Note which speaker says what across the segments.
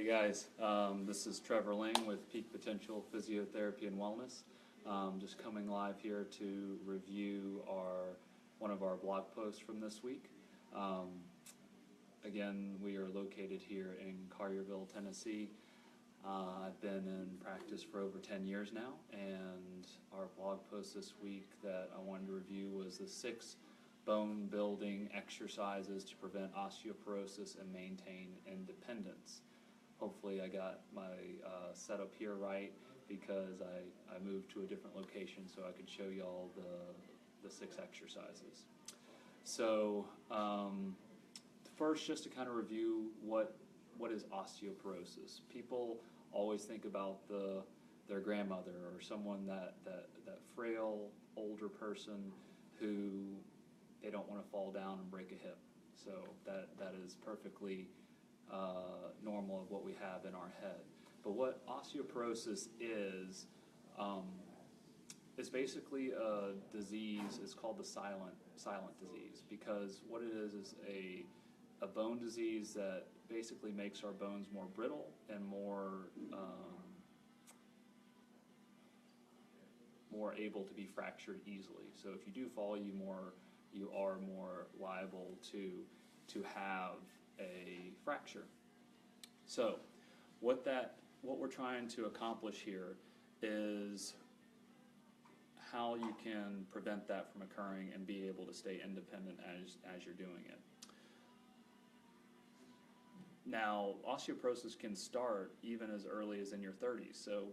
Speaker 1: Hey guys, this is Trevor Ling with Peak Potential Physiotherapy and Wellness. Just coming live here to review one of our blog posts from this week. Again, we are located here in Collierville, Tennessee. I've been in practice for over 10 years now, and our blog post this week that I wanted to review was the 6 bone building exercises to prevent osteoporosis and maintain independence. Hopefully I got my setup here right, because I moved to a different location so I could show you all the 6 exercises. So first, just to kind of review what is osteoporosis. People always think about their grandmother or someone that frail older person who they don't want to fall down and break a hip. So that is perfectly normal of what we have in our head. But what osteoporosis is, it's basically a disease. It's called the silent disease, because what it is a bone disease that basically makes our bones more brittle and more able to be fractured easily. So if you do fall, you are more liable to have a fracture. So what we're trying to accomplish here is how you can prevent that from occurring and be able to stay independent as you're doing it. Now, osteoporosis can start even as early as in your 30s, so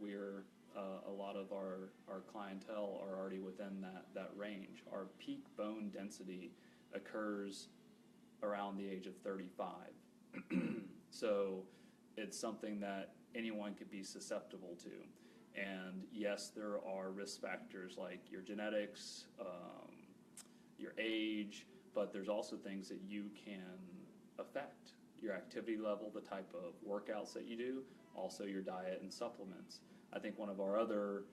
Speaker 1: a lot of our clientele are already within that range. Our peak bone density occurs around the age of 35. So it's something that anyone could be susceptible to. And yes, there are risk factors like your genetics, your age, but there's also things that you can affect. Your activity level, the type of workouts that you do, also your diet and supplements. I think one of our other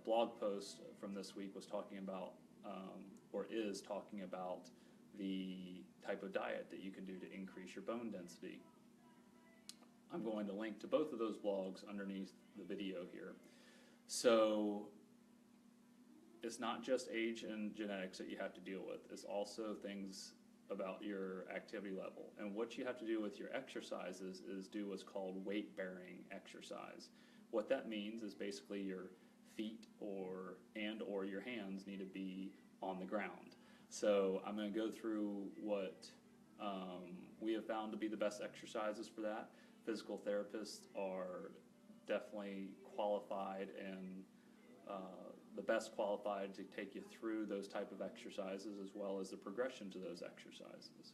Speaker 1: blog posts from this week was talking about, or is talking about, the type of diet that you can do to increase your bone density. I'm going to link to both of those blogs underneath the video here. So it's not just age and genetics that you have to deal with. It's also things about your activity level. And what you have to do with your exercises is do what's called weight-bearing exercise. What that means is basically your feet or your hands need to be on the ground. So I'm going to go through what we have found to be the best exercises for that. Physical therapists are definitely qualified and the best qualified to take you through those type of exercises, as well as the progression to those exercises.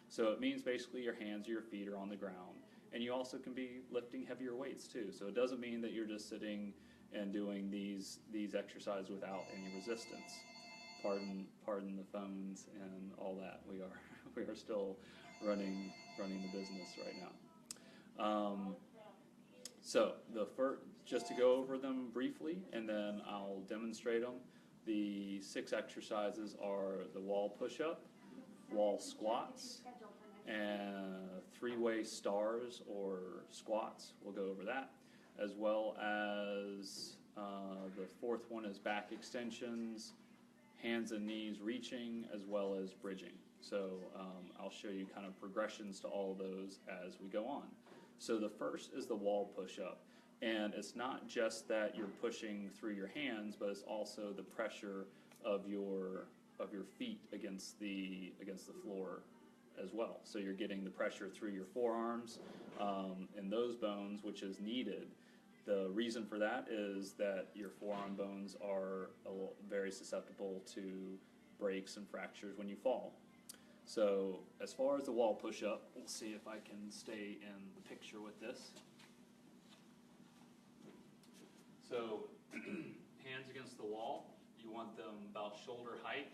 Speaker 1: So it means basically your hands or your feet are on the ground, and you also can be lifting heavier weights too. So it doesn't mean that you're just sitting and doing these exercises without any resistance. Pardon the phones and all that. We are still running the business right now. So just to go over them briefly, and then I'll demonstrate them. The 6 exercises are the wall push-up, wall squats, and 3-way stars or squats. We'll go over that, as well as the 4th one is back extensions, hands and knees reaching, as well as bridging. So I'll show you kind of progressions to all of those as we go on. So the first is the wall push-up, and it's not just that you're pushing through your hands, but it's also the pressure of your feet against the floor as well. So you're getting the pressure through your forearms and those bones, which is needed. The reason for that is that your forearm bones are very susceptible to breaks and fractures when you fall. So as far as the wall push-up, we'll see if I can stay in the picture with this. So hands against the wall, you want them about shoulder height.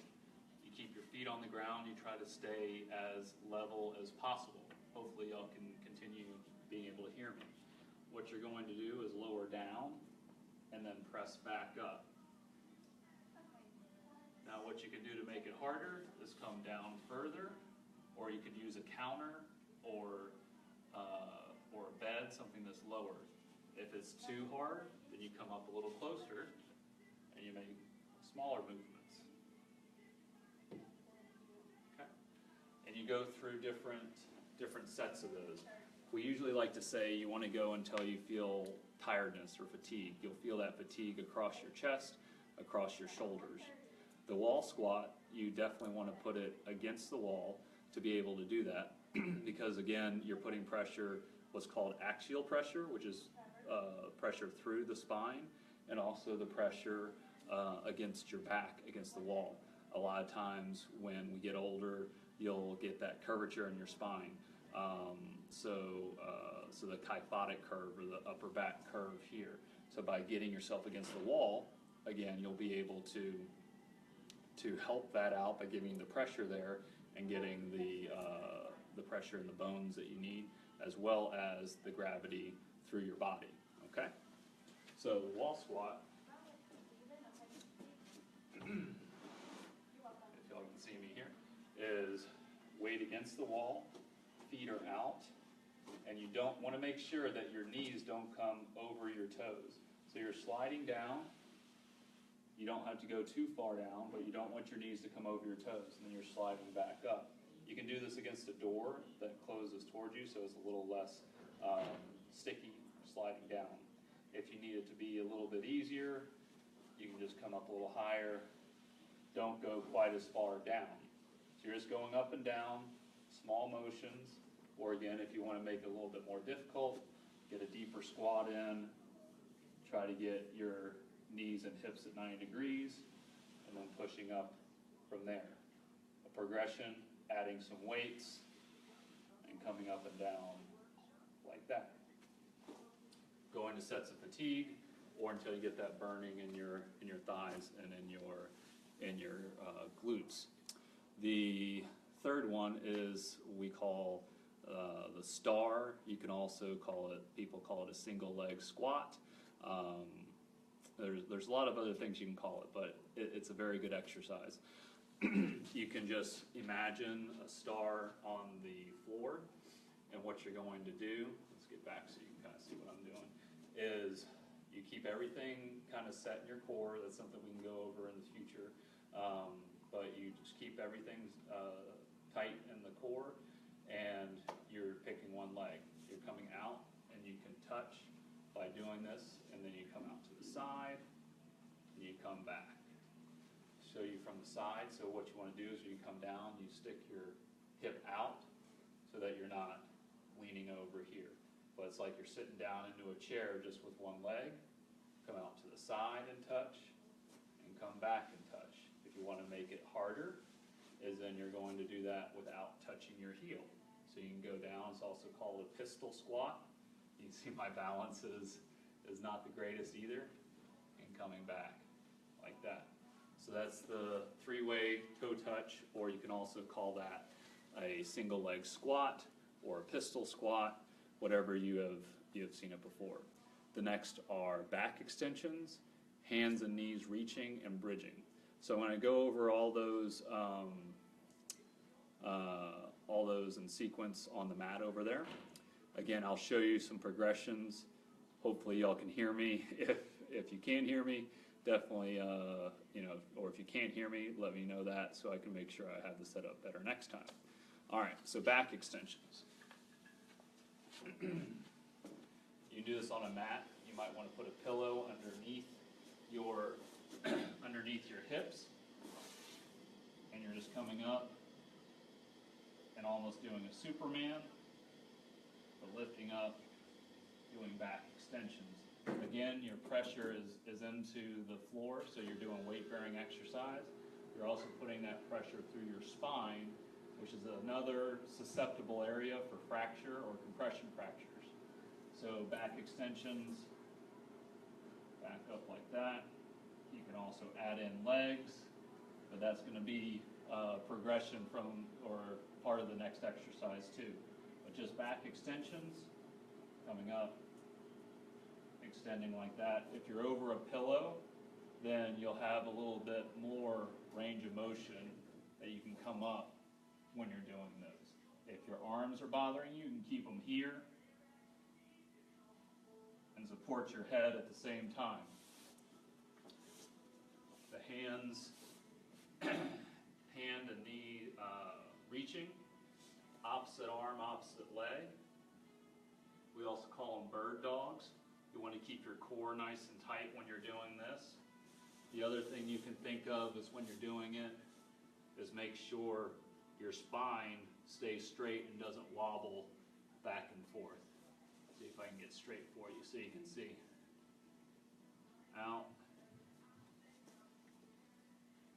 Speaker 1: You keep your feet on the ground, you try to stay as level as possible. Hopefully y'all can continue being able to hear me. What you're going to do is lower down and then press back up. Now what you can do to make it harder is come down further, or you could use a counter or a bed add something that's lower. If it's too hard, then you come up a little closer and you make smaller movements. Okay? And you go through different sets of those. We usually like to say you want to go until you feel tiredness or fatigue. You'll feel that fatigue across your chest, across your shoulders. The wall squat, you definitely want to put it against the wall to be able to do that because again, you're putting pressure, what's called axial pressure, which is pressure through the spine, and also the pressure against your back, against the wall. A lot of times when we get older, you'll get that curvature in your spine. So the kyphotic curve or the upper back curve here. So by getting yourself against the wall, again, you'll be able to help that out by giving the pressure there and getting the pressure in the bones that you need, as well as the gravity through your body. Okay? So the wall squat, if y'all can see me here, is weight against the wall, feet are out, and you don't want to make sure that your knees don't come over your toes. So you're sliding down. You don't have to go too far down, but you don't want your knees to come over your toes, and then you're sliding back up. You can do this against a door that closes towards you, so it's a little less sticky sliding down. If you need it to be a little bit easier, you can just come up a little higher. Don't go quite as far down. So you're just going up and down, small motions, or again, if you want to make it a little bit more difficult, get a deeper squat in, try to get your knees and hips at 90 degrees, and then pushing up from there. A progression, adding some weights, and coming up and down like that. Go into sets of fatigue, or until you get that burning in your thighs and in your glutes. The third one is we call the star. You can also call it, people call it a single leg squat. There's a lot of other things you can call it, but it's a very good exercise. You can just imagine a star on the floor, and what you're going to do, let's get back so you can kind of see what I'm doing, is you keep everything kind of set in your core. That's something we can go over in the future, but you just keep everything tight in the core, and you're picking one leg. You're coming out, and you can touch by doing this, and then you come out to the side, and you come back. Show you from the side, so what you want to do is when you come down, you stick your hip out so that you're not leaning over here. But it's like you're sitting down into a chair just with one leg. Come out to the side and touch, and come back and touch. If you want to make it harder, is then you're going to do that without touching your heel. So you can go down, it's also called a pistol squat. You can see my balance is not the greatest either, and coming back like that. So that's the three-way toe touch, or you can also call that a single leg squat or a pistol squat, whatever you have seen it before. The next are back extensions, hands and knees reaching, and bridging. So when I go over all those in sequence on the mat over there, again, I'll show you some progressions. Hopefully y'all can hear me. If you can't hear me, definitely, or if you can't hear me, let me know that so I can make sure I have the setup better next time. All right, so back extensions. You do this on a mat. You might want to put a pillow underneath your hips, and you're just coming up and almost doing a Superman, but lifting up, doing back extensions. Again, your pressure is into the floor, so you're doing weight-bearing exercise. You're also putting that pressure through your spine, which is another susceptible area for fracture or compression fractures. So back extensions, back up like that. You can also add in legs, but that's going to be progression from, or part of the next exercise too. But just back extensions, coming up, extending like that. If you're over a pillow, then you'll have a little bit more range of motion that you can come up when you're doing those. If your arms are bothering you, you can keep them here, and support your head at the same time. The hands, hand and knee reaching, opposite arm, opposite leg. We also call them bird dogs. You want to keep your core nice and tight when you're doing this. The other thing you can think of is when you're doing it is make sure your spine stays straight and doesn't wobble back and forth. See if I can get straight for you so you can see. Out.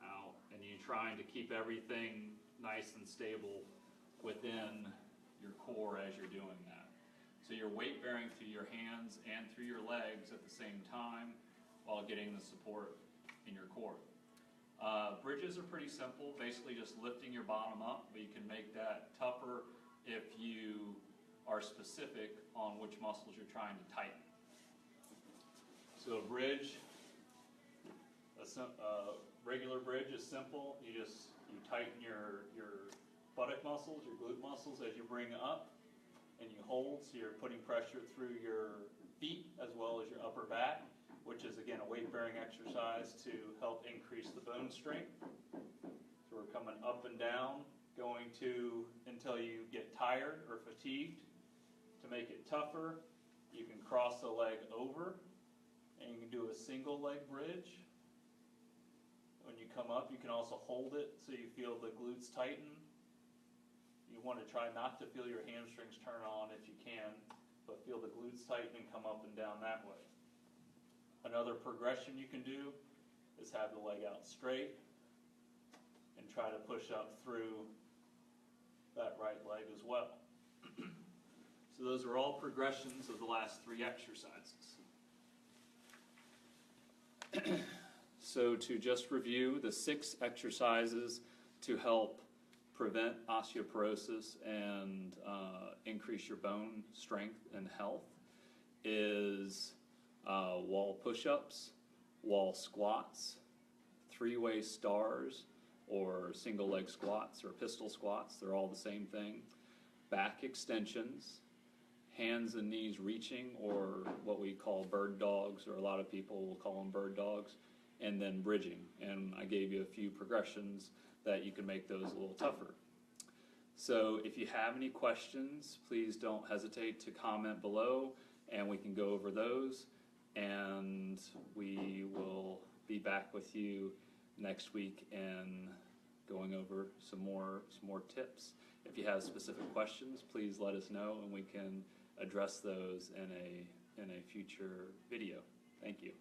Speaker 1: Out. And you're trying to keep everything nice and stable within your core as you're doing that. So you're weight bearing through your hands and through your legs at the same time while getting the support in your core. Bridges are pretty simple, basically just lifting your bottom up, but you can make that tougher if you are specific on which muscles you're trying to tighten. So a bridge, a regular bridge is simple. You tighten your buttock muscles, your glute muscles as you bring up, and you hold, so you're putting pressure through your feet as well as your upper back, which is again a weight-bearing exercise to help increase the bone strength. So we're coming up and down, going to until you get tired or fatigued. To make it tougher, you can cross the leg over, and you can do a single leg bridge. When you come up, you can also hold it so you feel the glutes tighten. You want to try not to feel your hamstrings turn on if you can, but feel the glutes tighten and come up and down that way. Another progression you can do is have the leg out straight and try to push up through that right leg as well. So those are all progressions of the last 3 exercises. So to just review the 6 exercises to help prevent osteoporosis and increase your bone strength and health is wall push-ups, wall squats, 3-way stars or single leg squats or pistol squats, they're all the same thing, back extensions, hands and knees reaching or what we call bird dogs, or a lot of people will call them bird dogs, and then bridging. And I gave you a few progressions that you can make those a little tougher. So if you have any questions, please don't hesitate to comment below and we can go over those, and we will be back with you next week and going over some more tips. If you have specific questions, please let us know and we can address those in a future video. Thank you.